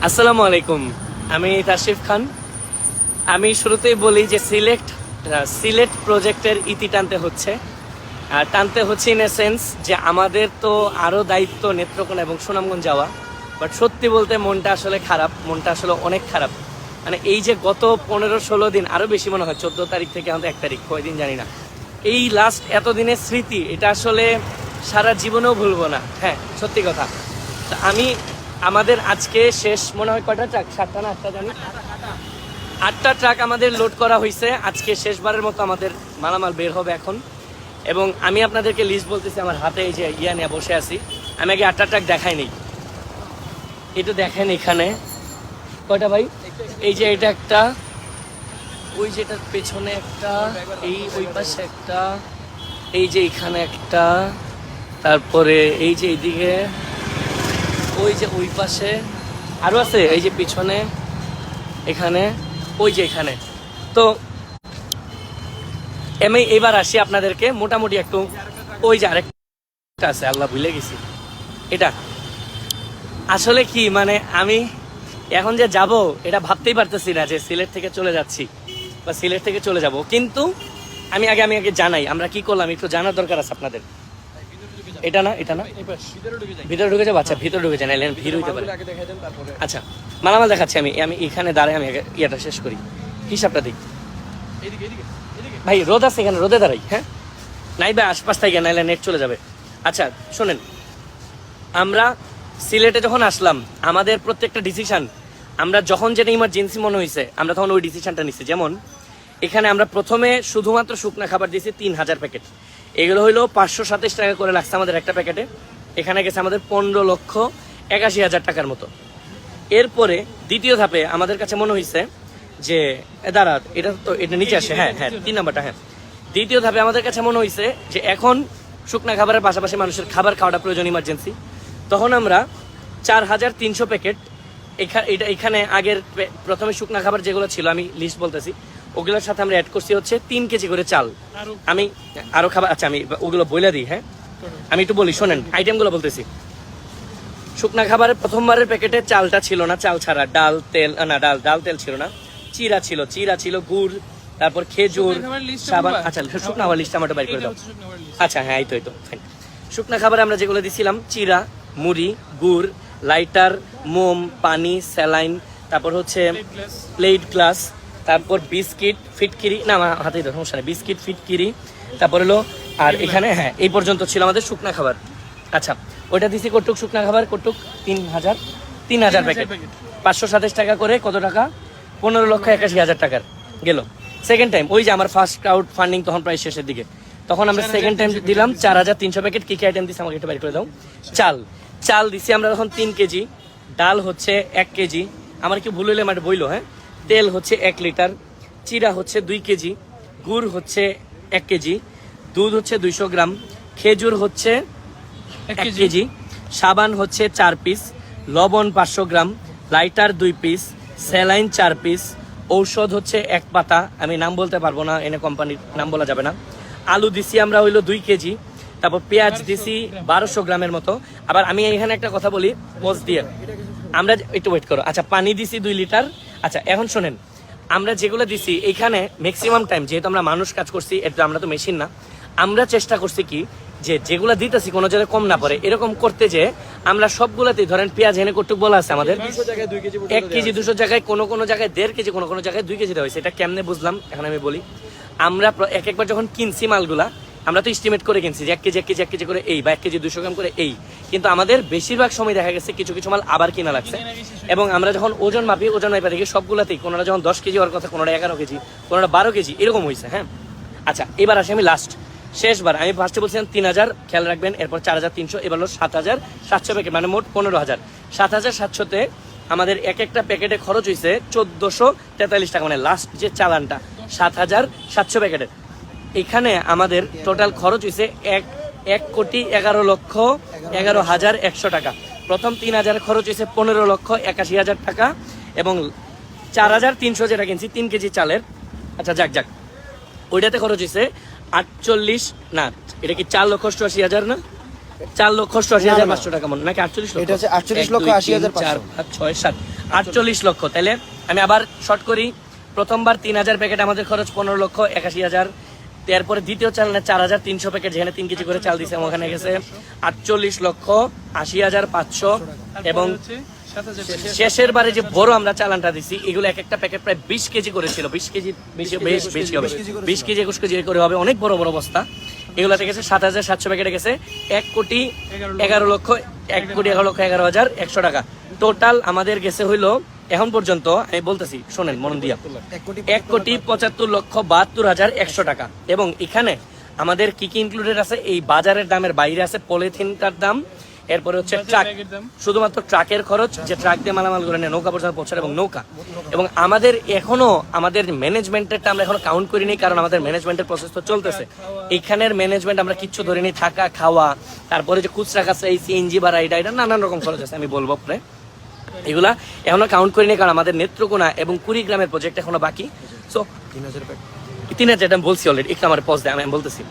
আসসালামু আলাইকুম, আমি তাশরিফ খান। আমি শুরুতেই বলি যে সিলেট প্রজেক্টের ইতি টানতে হচ্ছে, আর টানতে হচ্ছে ইন এ সেন্স যে আমাদের তো আরও দায়িত্ব নেত্রকোনা এবং সুনামগঞ্জ যাওয়া। বাট সত্যি বলতে মনটা আসলে খারাপ, মনটা আসলে অনেক খারাপ। মানে এই যে গত 15-16 দিন, আরও বেশি মনে হয় 14 তারিখ থেকে আমাদের 1 তারিখ, কয়দিন জানি না, এই লাস্ট এতদিনের স্মৃতি, এটা আসলে সারা জীবনেও ভুলবো না। হ্যাঁ, সত্যি কথা। তা আমাদের আজকে শেষ মনে হয় কয়টা ট্রাক, 7টা না 8টা জানি, 8টা ট্রাক আমাদের লোড করা হয়েছে। আজকে শেষবারের মতো আমাদের মালামাল বের হবে এখন। এবং আমি আপনাদেরকে লিস্ট বলতেছি, আমার হাতে এই যে ইয়া নিয়ে বসে আছি। আমি আগে 8টা ট্রাক দেখাই নেই, এটা দেখেন এখানে কয়টা ভাই, এই যে এটা একটা, ওই যেটার পেছনে একটা, এই ওই পাশে একটা, এই যে এখানে একটা, তারপরে এই যে এইদিকে, ওই যে ওই পাশে আরো আছে, এই যে পিছনে এখানে, ওই যে এখানে। তো আমি এবার আসি আপনাদেরকে মোটামুটি একটু, ওই যে আরেকটা আছে, আল্লাহ ভুলে গেছি। এটা আসলে কি, মানে আমি এখন যে যাব এটা ভাবতেই পারতেছি না যে সিলেট থেকে চলে যাচ্ছি বা সিলেট থেকে চলে যাব। কিন্তু আমি আগে জানাই আমরা কি করলাম, একটু জানার দরকার আছে আপনাদের। এটা না ভিতরে ঢুকে যাবো। আচ্ছা, ভিতরে ঢুকে যান, ভিড় হইতে পারে। আচ্ছা, মালামাল দেখাচ্ছি। আমি এখানে দাঁড়াই, আমি ইয়েটা শেষ করি, হিসাবটা দিই। ভাই রোদ আছে এখানে, রোদে দাঁড়াই। হ্যাঁ, নাই ভাই আশপাশ থেকে, নাইলে নেট চলে যাবে। আচ্ছা শোনেন, আমরা সিলেটে যখন আসলাম, আমাদের প্রত্যেকটা ডিসিশন, আমরা যখন যেটা ইমার্জেন্সি মনে হয়েছে আমরা তখন ওই ডিসিশনটা নিচ্ছি। যেমন এখানে আমরা প্রথমে শুধুমাত্র শুকনা খাবার দিয়েছি 3000 প্যাকেট। এগুলো হইলো 527 টাকা করে লাগছে আমাদের একটা প্যাকেটে। এখানে গেছে আমাদের 15,81,000 টাকার মতো। এরপরে দ্বিতীয় ধাপে আমাদের কাছে মনে হয়েছে যে দাঁড়া, এটা নিচে আসে, হ্যাঁ 3 নাম্বারটা। হ্যাঁ, দ্বিতীয় ধাপে আমাদের কাছে মনে হয়েছে যে এখন শুকনা খাবারের পাশাপাশি মানুষের খাবার খাওয়াটা প্রয়োজন, ইমার্জেন্সি। তখন আমরা 4300 প্যাকেট এখানে আগের প্রথমে শুকনা খাবার যেগুলো ছিল, আমি লিস্ট বলতেছি, ওগুলোর সাথে আমরা অ্যাড করছি হচ্ছে 3 কেজি করে চাল। আমি আরো খাবার, আচ্ছা আমি ওগুলো বলে দিই। হ্যাঁ, আমি একটু বলি, শোনেন আইটেমগুলো বলতেছি। শুকনা খাবারের প্রথমবারের প্যাকেটে চালটা ছিল না, চাল ছাড়া, ডাল তেল ছিল না, চিরা ছিল, গুড়, তারপর খেজুর, সাবান। আচ্ছা, শুকনা খাবার লিস্ট আমার বাইর করে দাও। আচ্ছা হ্যাঁ, এই তো ফাইন। শুকনা খাবারে আমরা যেগুলো দিছিলাম, চিরা, মুড়ি, গুড়, লাইটার, মোম, পানি, স্যালাইন, তারপর হচ্ছে প্লেট গ্লাস, তারপর বিস্কিট, ফিটকিরি, না আমার হাতেই তো সমস্যা নেই, বিস্কিট, ফিটকিরি, তারপর হলো, আর এখানে হ্যাঁ এই পর্যন্ত ছিল আমাদের শুকনা খাবার। আচ্ছা, ওইটা দিছি কটুক শুকনা খাবার, কটুক 3000 প্যাকেট, 527 টাকা করে, কত টাকা, 15,81,000 টাকার গেল। সেকেন্ড টাইম ওই যে আমার ফার্স্ট ক্রাউড ফান্ডিং তখন প্রায় শেষের দিকে, তখন আমরা সেকেন্ড টাইম দিলাম 4300 প্যাকেট। কি কি আইটেম দিছি আমাকে একটু বাইর করে দাও। চাল দিছি আমরা তখন 3 কেজি, ডাল হচ্ছে 1 কেজি, আমার কি ভুল হইলে আমার বইলো। হ্যাঁ, তেল হচ্ছে 1 লিটার, চিরা হচ্ছে 2 কেজি, গুড় হচ্ছে 1 কেজি, দুধ হচ্ছে 200 গ্রাম, খেজুর হচ্ছে 1 কেজি, সাবান হচ্ছে 4 পিস, লবণ 500 গ্রাম, লাইটার 2 পিস, স্যালাইন 4 পিস, ঔষধ হচ্ছে 1 পাতা, আমি নাম বলতে পারবো না, এনে কোম্পানির নাম বলা যাবে না। আলু দিছি আমরা হইলো 2 কেজি, তারপর পেঁয়াজ দিছি 1200 গ্রামের মতো। আবার আমি এখানে একটা কথা বলি পোজ দিয়ে, আমরা একটু ওয়েট করো। আচ্ছা, পানি দিছি 2 লিটার। আচ্ছা এখন শোনেন, আমরা যেগুলো দিছি এইখানে ম্যাক্সিমাম টাইম, যেহেতু আমরা মানুষ কাজ করছি, এটা আমরা তো মেশিন না, আমরা চেষ্টা করছি কি যে যেগুলো দিতেছি কোনো জায়গায় কম না পড়ে, এরকম করতে যে আমরা সবগুলোতেই, ধরেন পেঁয়াজ এনে কটুক বলা আছে আমাদের 1 কেজি, 200 জায়গায়, কোনো জায়গায় 1.5 কেজি, কোনো জায়গায় 2 কেজি দেওয়া হয়েছে। এটা কেমনে বুঝলাম এখন আমি বলি। আমরা একবার যখন কিনছি মালগুলা, আমরা তো এস্টিমেট করে কিনছি যে 1 কেজি করে এই, বা 1 কেজি 200 গ্রাম করে এই, কিন্তু আমাদের বেশিরভাগ সময় দেখা গেছে কিছু মাল আবার কিনা লাগছে। এবং আমরা যখন ওজন মাপি দেখি সবগুলাতেই কোনোটা যখন 10 কেজি হওয়ার কথা, কোনোটা 11 কেজি, কোনোটা 12 কেজি এরকম হয়েছে। হ্যাঁ, আচ্ছা এবার আসি আমি শেষবার, আমি ফার্স্টে বলছিলাম 3000, খেয়াল রাখবেন, এরপর 4300, এবার হলো 7700 প্যাকেট, মানে মোট 15000। 7700-তে আমাদের একটা প্যাকেটে খরচ হয়েছে 1443 টাকা, মানে লাস্ট যে চালানটা 7700 প্যাকেটের। এখানে আমাদের টোটাল খরচ হয়েছে 1,11,11,100 টাকা। প্রথম 3000 খরচ হয়েছে 15,81,000 টাকা, এবং 4300 যেটা কিনছি 3 কেজি চালের, আচ্ছা যাক ওইটাতে খরচ হয়েছে 48, না এটা কি 4,88,000 না, 4,88,500 টাকা মনে নাকি 48 লক্ষ, এটা হচ্ছে 48,80,500 4, 5, 6, 7 48 লক্ষ। তাহলে আমি আবার শর্ট করি, প্রথমবার 3000 প্যাকেট আমাদের খরচ 15 লক্ষ 81,000। এরপরে দ্বিতীয় চাল 4300 প্যাকেট, যেখানে 3 কেজি করে চাল দিছে, ওখানে গেছে 48 লক্ষ 80,500। এবং শেষের বারে যে বড় আমরা চালানটা দিছি, এগুলো এক একটা প্যাকেট প্রায় 20 কেজি করে ছিল, 20 কেজি বেশি হবে, 20 কেজি 21 কেজি করে হবে, অনেক বড় বড় বস্তা। এগুলোতে গেছে 7,700 প্যাকেটে গেছে 1,11,11,100 টাকা। টোটাল আমাদের গেছে হইলো এখন পর্যন্ত, আমি বলতেছি শোনেন মন দিয়া, 1,75,72,100 টাকা। এবং এখানে আমাদের কি কি ইনক্লুডেড আছে, এই বাজারের দামের বাইরে আছে পলিথিনটার দাম, এরপরে হচ্ছে ট্রাক, শুধুমাত্র ট্রাকের খরচ, যে ট্রাক দিয়ে মালামাল করে নিয়ে নৌকা পর্যন্ত পৌঁছায়, এবং নৌকা। এবং আমাদের এখনো আমাদের ম্যানেজমেন্টেরটা আমরা এখনো কাউন্ট করিনি, কারণ আমাদের ম্যানেজমেন্টের প্রসেস তো চলতেছে। এইখানের ম্যানেজমেন্ট আমরা কিচ্ছু ধরিনি, থাকা খাওয়া, তারপরে যে খুচরা কাছে এই সিএনজি বা এটা নানান রকম খরচ আছে, আমি বলবো পরে এগুলা এখনো কাউন্ট করিনি, কারণ আমাদের নেত্রকোনা এবং কুড়িগ্রামের প্রজেক্ট এখনো বাকি। সো 3,000 যেটা আমি বলছি অলরেডি, একটু আমার পজ দেয়, আমি বলতেছি।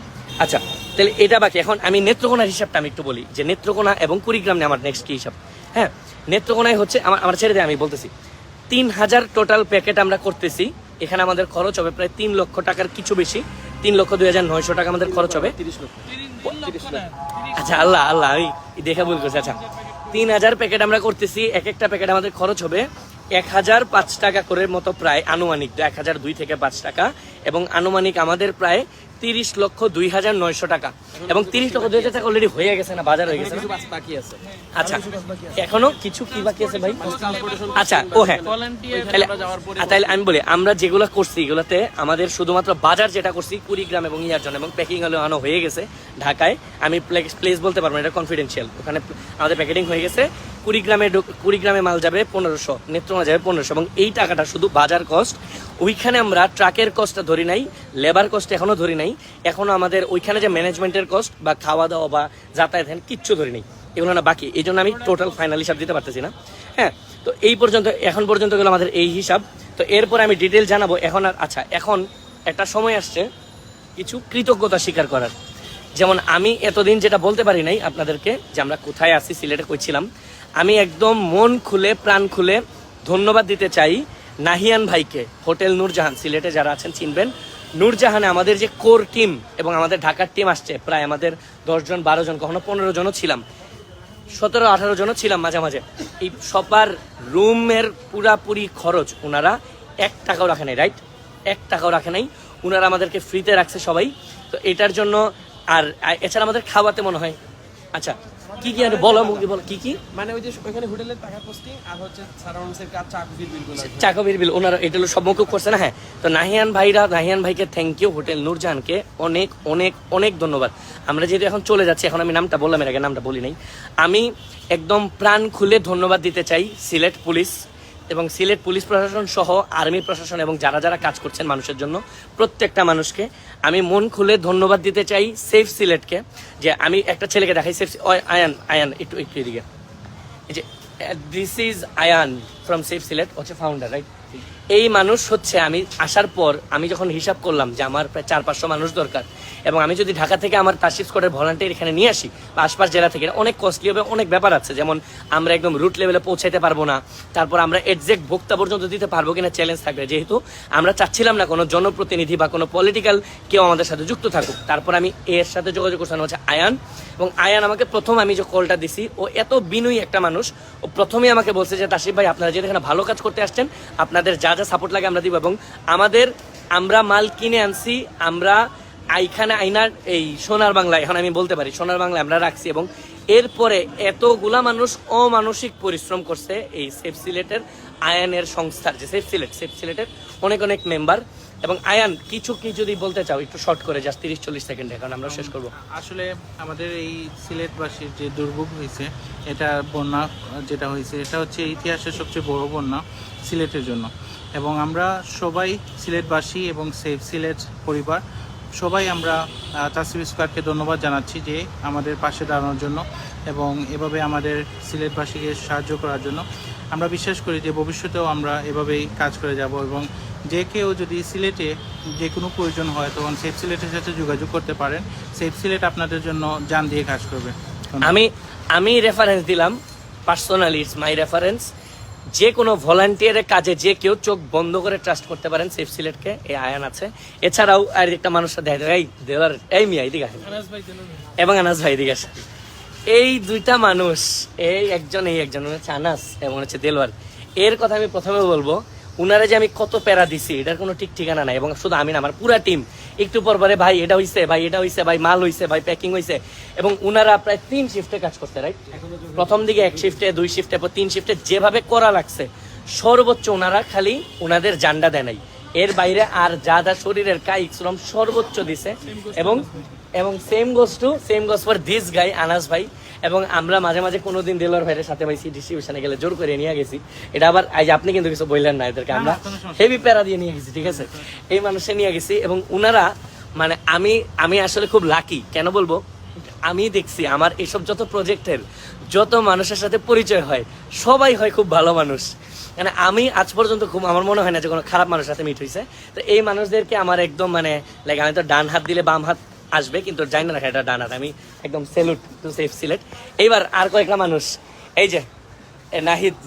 আচ্ছা, তাহলে এটা বাকি। এখন আমি নেত্রকোনার হিসাবটা আমি একটু বলি, যে নেত্রকোনা এবং কুড়িগ্রাম নিয়ে আমার নেক্সট কি হিসাব। হ্যাঁ, নেত্রকোনায় হচ্ছে আমার ছেড়ে দেয়, আমি বলতেছি 3,000 টোটাল প্যাকেট আমরা করতেছি। এখানে আমাদের খরচ হবে প্রায় 3 লক্ষ টাকার কিছু বেশি, 3,02,900 টাকা আমাদের খরচ হবে। 30 লক্ষ। আচ্ছা, আল্লাহ আমি দেখা ভুল করছি। আচ্ছা, 3,000 প্যাকেট আমরা করতেছি, এক একটা প্যাকেট আমাদের খরচ হবে 1,005 টাকা করে মতো, প্রায় আনুমানিক 1,002 থেকে 5 টাকা, এবং আনুমানিক আমাদের প্রায় 30,02,900 টাকা। এবং 30,02,000 টাকা অলরেডি হয়ে গেছে না, বাজার হয়ে গেছে। আচ্ছা, এখনো কিছু কি বাকি আছে ভাই? আচ্ছা, ও হ্যাঁ, তাহলে আমি বলি, আমরা যেগুলো করছি এগুলোতে আমাদের শুধুমাত্র বাজার যেটা করছি কুড়িগ্রাম এবং ইয়ার জন্য, এবং প্যাকিং আনো হয়ে গেছে ঢাকায়। আমি প্লেস বলতে পারবো না, এটা কনফিডেন্সিয়াল। ওখানে আমাদের প্যাকেটিং হয়ে গেছে। কুড়িগ্রামে মাল যাবে 1500, নেত্রকোনা যাবে 1500, এবং এই টাকাটা শুধু বাজার কস্ট। ওইখানে আমরা ট্রাকের কস্টটা ধরি নাই, লেবার কস্ট এখনো ধরি নাই, এখনো আমাদের ওইখানে যে ম্যানেজমেন্টের কস্ট বা খাওয়া দাওয়া বা যাতায়াত কিচ্ছু ধরি নাই, এগুলো না বাকি। এই জন্য আমি টোটাল ফাইনাল হিসাব দিতে পারতেছি না। হ্যাঁ, তো এই পর্যন্ত, এখন পর্যন্ত গেলো আমাদের এই হিসাব। তো এরপরে আমি ডিটেল জানাবো এখন। আর আচ্ছা, এখন একটা সময় আসছে কিছু কৃতজ্ঞতা স্বীকার করার। যেমন আমি এতদিন যেটা বলতে পারি নাই আপনাদেরকে, যে আমরা কোথায় আছি, সিলেটে কইছিলাম, আমি একদম মন খুলে প্রাণ খুলে ধন্যবাদ দিতে চাই নাহিয়ান ভাইকে। হোটেল নূরজাহান, সিলেটে যারা আছেন চিনবেন, নূরজাহানে আমাদের যে কোর টিম, এবং আমাদের ঢাকার টিম আসছে প্রায় আমাদের 10 জন 12 জন, কখনো 15 জনও ছিলাম, 17-18 জনও ছিলাম মাঝে মাঝে। এই সবার রুমের পুরাপুরি খরচ ওনারা 1 টাকাও রাখে নাই, রাইট? 1 টাকাও রাখে নাই, ওনারা আমাদেরকে ফ্রিতে রাখছে সবাই। তো এটার জন্য, আর এছাড়া আমাদের খাওয়াতে মনে হয়, আচ্ছা কি কি আর বলো, মুখে বলো কি কি, মানে ওই যে ওখানে হোটেলের টাকা পোস্টিং আর হচ্ছে সারাউন্ডসের কাজ, চাকবির বিল ওনারা এটা সব মকুব করছে না। হ্যাঁ, তো নাহিয়ান ভাইকে থ্যাংক ইউ, হোটেল নূরজাহানকে অনেক অনেক অনেক ধন্যবাদ। আমরা যেহেতু এখন চলে যাচ্ছি, এখন আমি নামটা বললাম, এর আগে নামটা বলি নাই, আমি একদম প্রাণ খুলে ধন্যবাদ দিতে চাই সিলেট পুলিশ এবং সিলেট পুলিশ প্রশাসন সহ আর্মি প্রশাসন এবং যারা যারা কাজ করছেন মানুষের জন্য, প্রত্যেকটা মানুষকে আমি মন খুলে ধন্যবাদ দিতে চাই। সেফ সিলেটকে, যে আমি একটা ছেলেকে দেখাই, সেফ আয়ান একটু এদিকে, এই যে this is Ayan from safe Sylhet, হচ্ছে ফাউন্ডার, রাইট? এই মানুষ হচ্ছে, আমি আসার পর আমি যখন হিসাব করলাম যে আমার প্রায় 400-500 মানুষ দরকার, এবং আমি যদি ঢাকা থেকে আমার তাশরিফ স্কোয়াডের ভলান্টিয়ার এখানে নিয়ে আসি বা আশপাশ জেলা থেকে, অনেক কস্টলি হবে, অনেক ব্যাপার আছে। যেমন আমরা একদম রুট লেভেলে পৌঁছাইতে পারবো না, তারপর আমরা এক্সাক্ট ভোক্তা পর্যন্ত দিতে পারবো কিনা চ্যালেঞ্জ থাকবে। যেহেতু আমরা চাচ্ছিলাম না কোনো জনপ্রতিনিধি বা কোনো পলিটিক্যাল কেউ আমাদের সাথে যুক্ত থাকুক, তারপর আমি এর সাথে যোগাযোগ করছিলাম হচ্ছে আয়ান। এবং আয়ান আমাকে প্রথম, আমি যে কলটা দিছি, ও এত বিনয়ী একটা মানুষ, ও প্রথমেই আমাকে বলছে যে তাশরিফ ভাই, আপনারা যেখানে ভালো কাজ করতে আসছেন, আপনাদের যা যা সাপোর্ট লাগে আমরা দিব, এবং আমরা মাল কিনে আনছি, আমরা এইখানে আইনার এই সোনার বাংলা, এখন আমি বলতে পারি সোনার বাংলা আমরা রাখছি। এবং এরপরে এতগুলা মানুষ অমানসিক পরিশ্রম করছে এই সেফ সিলেটের আয়ানের সংস্থার, যে সেফ সিলেটের অনেক অনেক মেম্বার। এবং আয়ান কিছু কি যদি বলতে চাও একটু শর্ট করে, জাস্ট 30-40 সেকেন্ডে, কারণ আমরা শেষ করবো। আসলে আমাদের এই সিলেটবাসীর যে দুর্ভোগ হয়েছে, এটা বন্যা যেটা হয়েছে, এটা হচ্ছে ইতিহাসের সবচেয়ে বড় বন্যা সিলেটের জন্য। এবং আমরা সবাই সিলেটবাসী এবং সেফ সিলেট পরিবার সবাই আমরা তাসরিফ স্কোয়াডকে ধন্যবাদ জানাচ্ছি যে আমাদের পাশে দাঁড়ানোর জন্য এবং এভাবে আমাদের সিলেটবাসীকে সাহায্য করার জন্য। আমরা বিশ্বাস করি যে ভবিষ্যতেও আমরা এভাবেই কাজ করে যাব, এবং যে কেউ যদি সিলেটে যে কোনো প্রয়োজন হয় তখন সেফ সিলেটের সাথে যোগাযোগ করতে পারেন। সেফ সিলেট আপনাদের জন্য জান দিয়ে কাজ করবে। আমি রেফারেন্স দিলাম পার্সোনালি, ইটস মাই রেফারেন্স। যে কোনো ভলান্টিয়ারের কাজে যে কেউ চোখ বন্ধ করে ট্রাস্ট করতে পারেন সেফ সিলেটকে, এই আয়ান আছে। এছাড়াও আর একটা মানুষের দেখা এই দেওয়ার এই মিয়া এদিকে আসেন, এবং আনাস ভাই এদিকে আসেন। এই দুইটা মানুষ, এই একজন হচ্ছে আনাস এবং হচ্ছে দেলোয়ার। এর কথা আমি প্রথমে বলবো, উনারা যে আমি কত প্যারা দিছি এটার কোনো ঠিক ঠিকানা নাই। এবং শুধু আমি না, আমার পুরা টিম একটু পর পরে ভাই এটা হইছে, ভাই এটা হইছে, ভাই মাল হইছে, ভাই প্যাকিং হইছে। এবং উনারা প্রায় 3 শিফটে কাজ করতে, রাইট? প্রথম দিকে 1 শিফটে, 2 শিফটে, 3 শিফটে যেভাবে করা লাগছে সর্বোচ্চ ওনারা খালি ওনাদের জান্ডা দেয় নাই, এর বাইরে আর যা যা শরীরের কায়িক শ্রম সর্বোচ্চ দিছে। এবং same goes for this guy Anas ভাই। এবং আমরা মাঝে মাঝে কোনোদিন দেলোয়ার ভাইয়ের সাথে ভাই ডিস্ট্রিবিউশনে গেলে জোর করে নিয়ে গেছি। এটা আবার আজ আপনি কিন্তু কিছু বললেন না, এদেরকে আমরা হেভি প্যারা দিয়ে নিয়ে গেছি, ঠিক আছে? এই মানুষে নিয়ে গেছি। এবং উনারা মানে আমি আসলে খুব লাকি। কেন বলবো, আমি দেখছি আমার এইসব যত প্রজেক্টের যত মানুষের সাথে পরিচয় হয় সবাই হয় খুব ভালো মানুষ। মানে আমি আজ পর্যন্ত খুব, আমার মনে হয় না যে কোনো খারাপ মানুষের সাথে মিট হয়েছে। তো এই মানুষদেরকে আমার একদম মানে লাইক, আমি তো ডান হাত দিলে বাম হাত আসবে, কিন্তু জানি না এটা ডান হাত। আমি একদম সেলুট টু সেফ সিলেট। এইবার আর কয়েকটা মানুষ, এই যে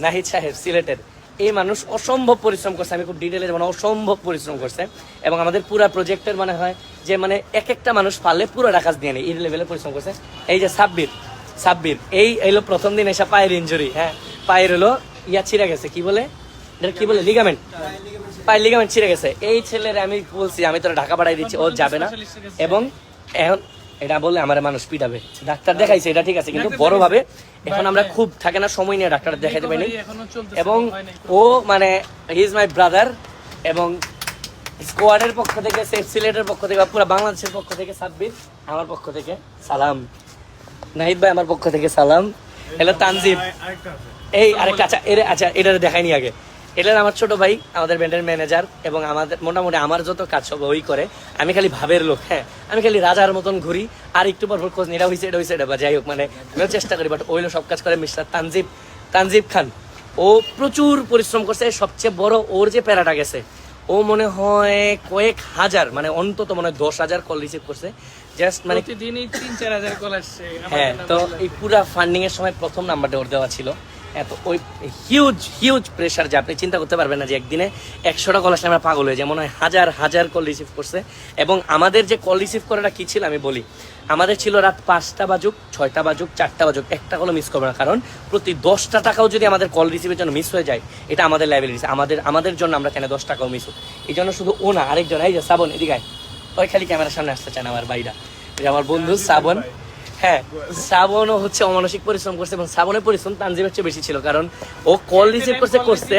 নাহিদ সাহেব সিলেটের, এই মানুষ অসম্ভব পরিশ্রম করছে। আমি খুব ডিটেলে মানে অসম্ভব পরিশ্রম করছে। এবং আমাদের পুরা প্রজেক্টের মানে হয় যে মানে এক একটা মানুষ পারলে পুরো কাজ দিয়ে নেই, এই লেভেলে পরিশ্রম করছে। এই যে সাব্বির এই এলো প্রথম দিন এসে পায়ের ইঞ্জুরি, হ্যাঁ পায়ের হলো ছিঁড়ে গেছে, কি বলে লিগামেন্ট, পায়ের লিগামেন্ট ছিঁড়ে গেছে। এই ছেলের আমি বলছি আমি তোরা ঢাকা পাঠাই দিচ্ছি, ও যাবে না। এবং এখন এটা বললে আমার মানুষ পিটাবে। ডাক্তার দেখাইছে, এটা ঠিক আছে, কিন্তু বড় ভাবে এখন আমরা খুব থাকে না সময় নিয়ে ডাক্তার দেখাইতে পারিনি। এবং ও মানে হি ইজ মাই ব্রাদার। এবং স্কোয়াডের পক্ষ থেকে, সেফ সিলেটের পক্ষ থেকে, পুরো বাংলাদেশের পক্ষ থেকে সাব্বির, আমার পক্ষ থেকে সালাম। নাহিদ ভাই আমার পক্ষ থেকে সালাম। হ্যালো তানজিব, এই আরেকটা এটা দেখাইনি আগে। এটা আমার ছোট ভাই, আমাদের ব্যান্ডের ম্যানেজার। এবং আমাদের মোটামুটি আমার যত কাজ সব ওই করে, আমি খালি ভাবের লোক। হ্যাঁ, আমি খালি রাজার মতন ঘুরি আর একটু পর খোঁজ নিই, এটা হয়েছে এটা বা যাই হোক, মানে আমিও চেষ্টা করি। বাট ওইলো সব কাজ করে মিস্টার তানজিব খান। ও প্রচুর পরিশ্রম করছে। সবচেয়ে বড় ওর যে প্যারাটা গেছে, ও মনে হয় কয়েক হাজার, মানে অন্তত মনে হয় 10,000 কল রিসিভ করছে। জাস্ট মানে প্রতিদিনই 3-4 কল আসছে। হ্যাঁ, তো এই পুরা ফান্ডিং এর সময় প্রথম নাম্বারটা ওর দেওয়া ছিল। এত ওই হিউজ প্রেশার যে আপনি চিন্তা করতে পারবেন না, যে একদিনে 100টা কল আসলে আমরা পাগল হয়ে যায়, মনে হয় হাজার কল রিসিভ করছে। এবং আমাদের যে কল রিসিভ করাটা কি ছিল আমি বলি, আমাদের ছিল রাত 5টা বাজুক, 6টা বাজুক, 4টা বাজুক, একটা কলও মিস করবে না। কারণ প্রতি 10টা টাকাও যদি আমাদের কল রিসিভের জন্য মিস হয়ে যায়, এটা আমাদের লাইবিলিটি, আমাদের জন্য আমরা কেন 10 টাকাও মিস হোক। এই জন্য শুধু ও না, আরেকজন, এই যে শ্রাবণ, এদিকে ওই খালি ক্যামেরার সামনে আসতে চান আমার ভাইরা, আমার বন্ধু শ্রাবণ। হ্যাঁ, শ্রাবণও হচ্ছে অমানসিক পরিশ্রম করছে। এবং শ্রাবণের পরিশ্রম তানজিমের চেয়ে বেশি ছিল, কারণ ও কল রিসিভ করছে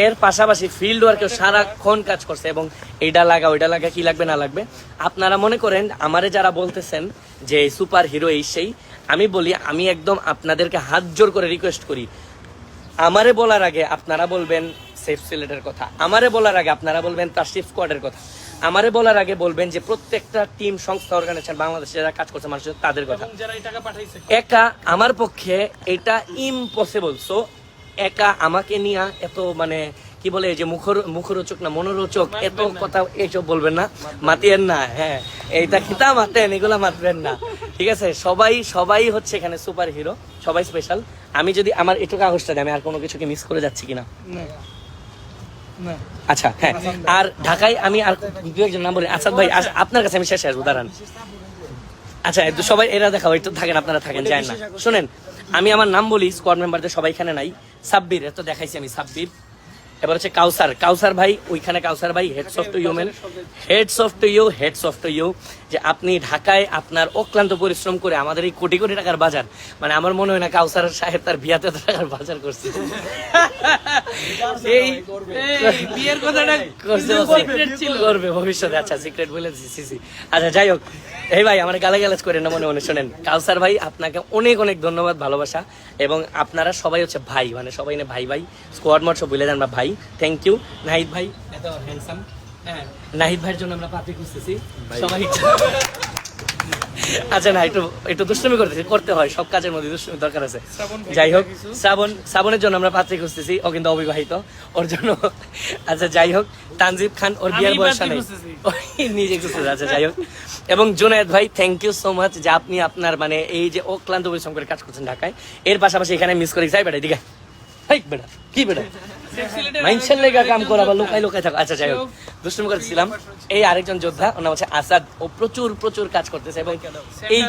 এর পাশাপাশি ফিল্ড ওয়ার্কেও সারাক্ষণ কাজ করছে। এবং এইটা লাগা ওইটা লাগা, কি লাগবে না লাগবে। আপনারা মনে করেন আমারে যারা বলতেছেন যে সুপার হিরো এই সেই, আমি বলি, আমি একদম আপনাদেরকে হাত জোর করে রিকোয়েস্ট করি, আমারে বলার আগে আপনারা বলবেন সেফ সিলেটের কথা, আমারে বলার আগে আপনারা বলবেন তাশরিফ স্কোয়াডের কথা, আমারে বলার আগে বলবেন যে প্রত্যেকটা টিম, সংস্থা, অর্গানাইজেশন বাংলাদেশে যারা কাজ করছে মানুষের, তাদের কথা। একা আমার পক্ষে এটা ইম্পসিবল। সো একা আমাকে নিয়ে এত মানে কি বলে যে মুখরোচক না মনোরোচক এত কথা এইসব বলবেন না, মাতিয়েন না। হ্যাঁ, এইটা খিতা মাতেন, এগুলা মাতবেন না, ঠিক আছে? সবাই হচ্ছে এখানে সুপার হিরো, সবাই স্পেশাল। আমি যদি আমার এটুকু কাগজটা দিই, আমি আর কোনো কিছুকে মিস করে যাচ্ছি কিনা? আচ্ছা, হ্যাঁ। আর ঢাকায় আমি আর দু একজন নাম বলি। আসাদ ভাই, আপনার কাছে আমি শেষে আসবো, দাঁড়ান। আচ্ছা, সবাই এরা দেখাও, একটু থাকেন, আপনারা থাকেন, যায় না। শোনেন, আমি আমার নাম বলি, স্কোয়াড মেম্বারদের সবাই এখানে নাই। সাব্বির, এত দেখাইছি আমি, সাব্বির। এবার হচ্ছে কাউসার ভাই, ওইখানে কাউসার ভাই, hats off to you man, hats off to you যে আপনি ঢাকায় আপনার অক্লান্ত পরিশ্রম করে আমাদের এই কোটি কোটি টাকার বাজার, মানে আমার মনে হয় না কাউসার সাহেব তার বিয়াতে এত টাকার বাজার করছে। এই বিয়ের কথাটা করবে ভবিষ্যতে। আচ্ছা, সিক্রেট বলে দিছি। আচ্ছা, যাই হোক, এই ভাই আমার গালাগালাজ করে না, মনে শোনেন, কাউসার ভাই আপনাকে অনেক ধন্যবাদ, ভালোবাসা। এবং আপনারা সবাই হচ্ছে ভাই, মানে সবাই না ভাই, স্কোয়াড মোড সব বলে দেন আমরা ভাই। থ্যাংক ইউ নাহিদ ভাই, এত হ্যান্ডসাম। হ্যাঁ, নাহিদ ভাইয়ের জন্য আমরা পাত্রী খুঁজতেছি সবাই। আচ্ছা, না একটু দুষ্টুমি করতে হয়, সব কাজের মধ্যে দুষ্টুমি দরকার আছে। যাই হোক, শ্রাবণের জন্য আমরা পাত্রী খুঁজতেছি, ও কিন্তু অবিবাহিত, ওর জন্য। আচ্ছা, যাই হোক, তানজিব খান, ওর বিয়ের বয়স নেই, নিজে খুঁজতেছে। আচ্ছা, যাই হোক। এবং জুনায়েদ ভাই, থ্যাংক ইউ সো মাচ যে আপনি আপনার মানে এই যে অক্লান্ত পরিশ্রম করে কাজ করছেন ঢাকায়, এর পাশাপাশি এখানে মিস করে যাই বেটা, এদিকে হাই বেটা কি বেটা মাইন্ডসেট লেগা কাম করা বা লোকাই থাকো। আচ্ছা যাই হোক, দুষ্টুমি করছিলাম। এই আরেকজন যোদ্ধা, ওর নাম হচ্ছে আসাদ। ও প্রচুর কাজ করতেছে এবং এই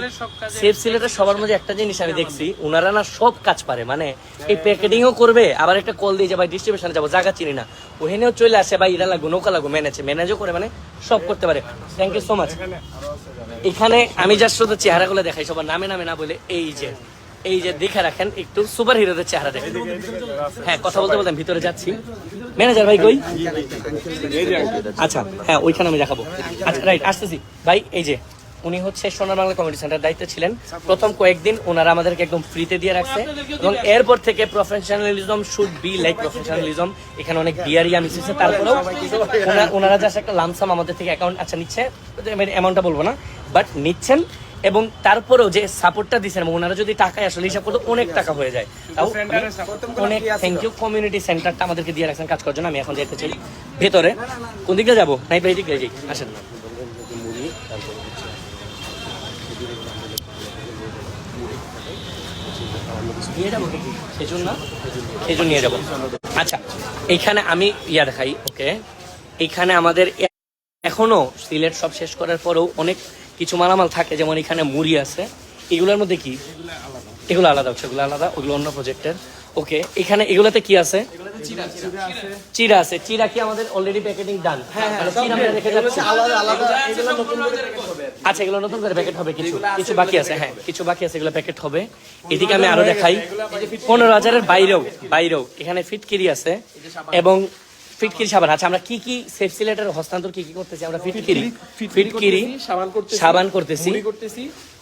সেফ সিলেটের সবার মধ্যে একটা জিনিস আমি দেখছি, ওনারা না সব কাজ পারে। মানে এই প্যাকেটিংও করবে, আবার একটা কল দিয়ে যাবে ডিস্ট্রিবিউশনে যাবো, জায়গা চিনি না, ওখানেও চলে আসে ভাই ইরা লাগবো নৌকা লাগবো, ম্যানেজও করে, মানে সব করতে পারে। Thank you so much. এখানে আমি জাস্ট শুধু চেহারাগুলো দেখাই, সবার নামে না বলে। এই যে দেখে রাখেন একটু সুপার হিরোদের চেহারা দেখেন। হ্যাঁ, কথা বলতে ভিতরে যাচ্ছি। ম্যানেজার ভাই কই? আচ্ছা হ্যাঁ, ওইখানে আমি দেখাবো। আচ্ছা রাইট, আসতেছি ভাই। এই যে উনি হচ্ছে সোনার বাংলা কমিউনিটি সেন্টার দায়িত্ব ছিলেন প্রথম কয়েকদিন, ওনারা আমাদেরকে একদম ফ্রিতে দিয়ে রাখছে এবং এরপর থেকে professionalism should be like professionalism. এখানে অনেক বিয়ারিয়া মিশিয়েছে, তারপরেও ওনারা জাস্ট একটা লামসাম আমাদের থেকে অ্যাকাউন্ট আচ্ছা নিচ্ছে, অ্যামাউন্টটা বলবো না, বাট নিচ্ছেন। এবং তারপরেও যে সাপোর্টটা দিচ্ছেন, ওনারা যদি টাকায় আসলে হিসাব করতে অনেক টাকা হয়ে যায়, তাও অনেক থ্যাংক ইউ। কমিউনিটি সেন্টারটা আমাদেরকে দিয়ে রাখছেন কাজ করার জন্য। আমি এখন যেতে চাই ভেতরে। কোন দিকে যাবো? নাই ভাই দিকে যাই, আসেন না। নিয়ে যাবো খেজুর নিয়ে যাবো। আচ্ছা এইখানে আমি দেখাই। ওকে, এইখানে আমাদের এখনো সিলেট সব শেষ করার পরেও অনেক কিছু মালামাল থাকে, যেমন এখানে মুড়ি আছে। এগুলোর মধ্যে কি? এগুলো আলাদা হচ্ছে, এগুলো আলাদা, ওগুলো অন্য প্রজেক্টের। ওকে, এখানে এগুলোতে কি আছে? চিড়া আছে। চিড়া কি আমাদের অলরেডি প্যাকেটিং ডান? আচ্ছা, এগুলো নতুন করে প্যাকেট হবে, কিছু বাকি আছে। হ্যাঁ, কিছু বাকি আছে, এগুলো প্যাকেট হবে। এদিকে আমি আরো দেখাই, 15,000-এর বাইরেও এখানে ফিটকিরি আছে এবং ফিটকিরি সাবান। আচ্ছা, আমরা কি সেফ সিলেটের হস্তান্তর কি করতেছি? আমরা ফিটকিরি সাবান করতেছি,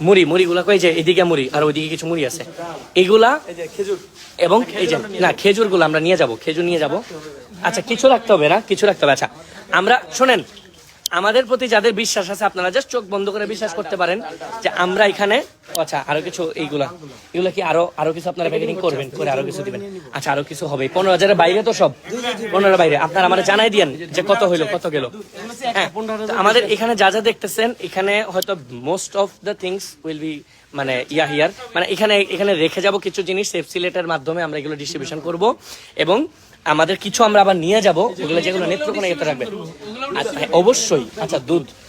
মুড়িগুলা কই যে এদিকে মুড়ি আর ওইদিকে কিছু মুড়ি আছে, এগুলা খেজুর এবং এই যে না খেজুর গুলো আমরা নিয়ে যাব, খেজুর নিয়ে যাব। আচ্ছা, কিছু রাখতে হবে না, কিছু রাখতে হবে। আচ্ছা, আমরা শোনেন, আমাদের প্রতি যাদের বিশ্বাস আছে আপনারা জাস্ট চোখ বন্ধ করে বিশ্বাস করতে পারেন যে আমরা এখানে আচ্ছা আরো কিছু এগুলা কি আরো কিছু আপনারা প্যাকেটিং করবেন, করে আরো কিছু দিবেন। আচ্ছা, আরো কিছু হবে। 15,000-এর বাইরে তো সব 15,000-এর বাইরে আপনারা আমাদের জানাই দিয়েন যে কত হইলো, কত গেল। হ্যাঁ, আমাদের এখানে যা দেখতেছেন, এখানে হয়তো most of the things will be মানে হিয়ার, মানে এখানে রেখে যাব কিছু জিনিস সেফ সিলেটের মাধ্যমে আমরা এগুলো ডিস্ট্রিবিউশন করব এবং আমাদের কিছু আমরা আবার নিয়ে যাবো, ওগুলো যেগুলো নেত্রকোনা এতে রাখবেন। অবশ্যই। আচ্ছা,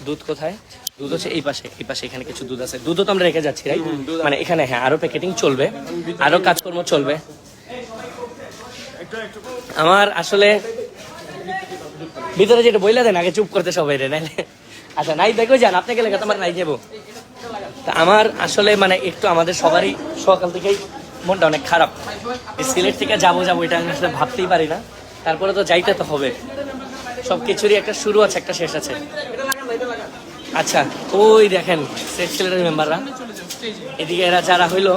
দুধ কোথায়? দুধ হচ্ছে এই পাশে এখানে কিছু দুধ আছে, দুধও তো আমরা রেখে যাচ্ছি, রাইট? মানে এখানে হ্যাঁ আরো প্যাকেটিং চলবে, আরো কাজকর্ম চলবে। আমার আসলে ভিতরে যেটা বইলা দেন আগে চুপ করতে সবাই রে, নাইলে আচ্ছা নাই দেখো যান, আপনি গেলে তোমার নাই যাবো। তা আমার আসলে মানে একটু আমাদের সবারই সকাল থেকেই মনটা অনেক খারাপ। সিলেট থেকে যাবো এটা আমি আসলে ভাবতেই পারি না, তারপরে তো যাইতে তো হবে। সবকিছুরই একটা শুরু আছে, একটা শেষ আছে। আচ্ছা, ওই দেখেন সেফ সিলেটের মেম্বাররা, এদিকে এরা যারা হইলো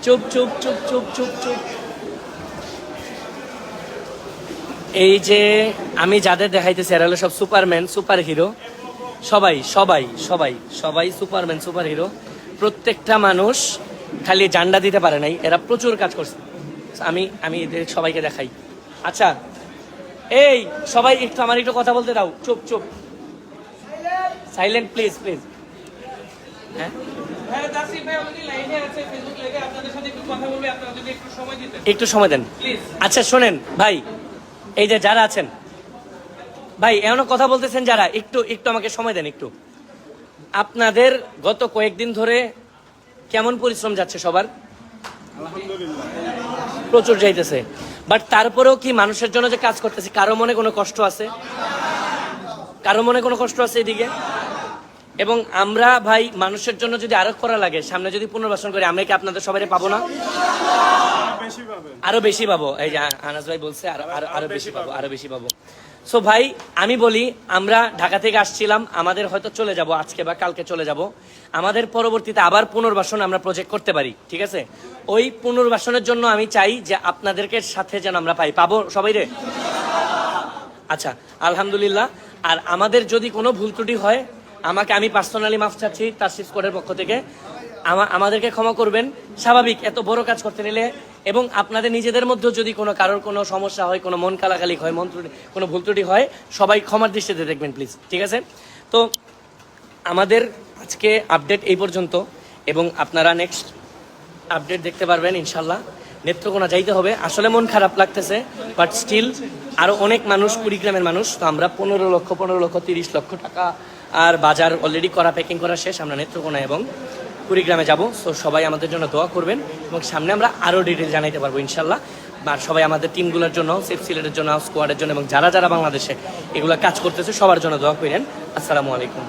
চুপ চুপ চুপ চুপ চুপ চুপ। এই যে আমি যাদের দেখাইতেছি এরা হলো সব সুপারম্যান, সুপার হিরো, সবাই সবাই সবাই সবাই সুপারম্যান, সুপার হিরো। প্রত্যেকটা মানুষ খালি জান্ডা দিতে পারে নাই, এরা প্রচুর কাজ করছে। আমি এদের সবাইকে দেখাই। আচ্ছা, এই সবাই একটু আমার একটু কথা বলতে দাও, চুপ চুপ, সাইলেন্ট প্লিজ প্লিজ। হ্যাঁ, একটু সময় দেন। আচ্ছা শোনেন ভাই, এই যে যারা আছেন ভাই এমন কথা বলতেছেন যারা, একটু আমাকে সময় দেন একটু। আপনাদের গত কয়েকদিন ধরে কেমন পরিশ্রম যাচ্ছে সবার? প্রচুর যাইতেছে, বাট তারপরেও কি মানুষের জন্য যে কাজ করতেছি কারো মনে কোনো কষ্ট আছে? কারো মনে কোনো কষ্ট আছে এদিকে? এবং আমরা ভাই মানুষের জন্য যদি আরো করা লাগে, সামনে যদি পুনর্বাসন করি, আমরা কি আপনাদের সবাই পাবো না? আরো বেশি পাবো। এই যে আনাস ভাই বলছে আরো বেশি পাবো। সো ভাই আমি বলি, আমরা ঢাকা থেকে আসছিলাম, আমাদের হয়তো চলে যাব আজকে বা কালকে চলে যাব, আমাদের পরবর্তীতে আবার পুনর্বাসন আমরা প্রজেক্ট করতে পারি, ঠিক আছে? ওই পুনর্বাসনের জন্য আমি চাই যে আপনাদেরকে সাথে যেন আমরা পাবো সবাই রে। আচ্ছা আলহামদুলিল্লাহ। আর আমাদের যদি কোনো ভুল ত্রুটি হয়, আমি পার্সোনালি মাফ চাচ্ছি তাসিফ স্কোয়াডের পক্ষ থেকে, আমাদেরকে ক্ষমা করবেন। স্বাভাবিক এত বড় কাজ করতে নিলে, এবং আপনাদের নিজেদের মধ্যেও যদি কারোর কোনো সমস্যা হয়, কোনো মন কালাকালি হয়, কোনো ভুল ত্রুটি হয়, সবাই ক্ষমার দৃষ্টিতে দেখবেন প্লিজ, ঠিক আছে? তো আমাদের আজকে আপডেট এই পর্যন্ত, এবং আপনারা নেক্সট আপডেট দেখতে পারবেন ইনশাল্লাহ। নেত্রকোনা যাইতে হবে। আসলে মন খারাপ লাগতেছে, বাট স্টিল আরও অনেক মানুষ, কুড়িগ্রামের মানুষ, তো আমরা 15 লক্ষ 30 লক্ষ টাকা আর বাজার অলরেডি করা, প্যাকিং করা শেষ। আমরা নেত্রকোনা এবং কুড়িগ্রামে যাব। সো সবাই আমাদের জন্য দোয়া করবেন এবং সামনে আমরা আরও ডিটেল জানাইতে পারবো ইনশাল্লাহ। আর সবাই আমাদের টিমগুলোর জন্য, সেফ সিলেটের জন্য, স্কোয়াডের জন্য এবং যারা যারা বাংলাদেশে এগুলো কাজ করতেছে সবার জন্য দোয়া করেন। আসসালামু আলাইকুম।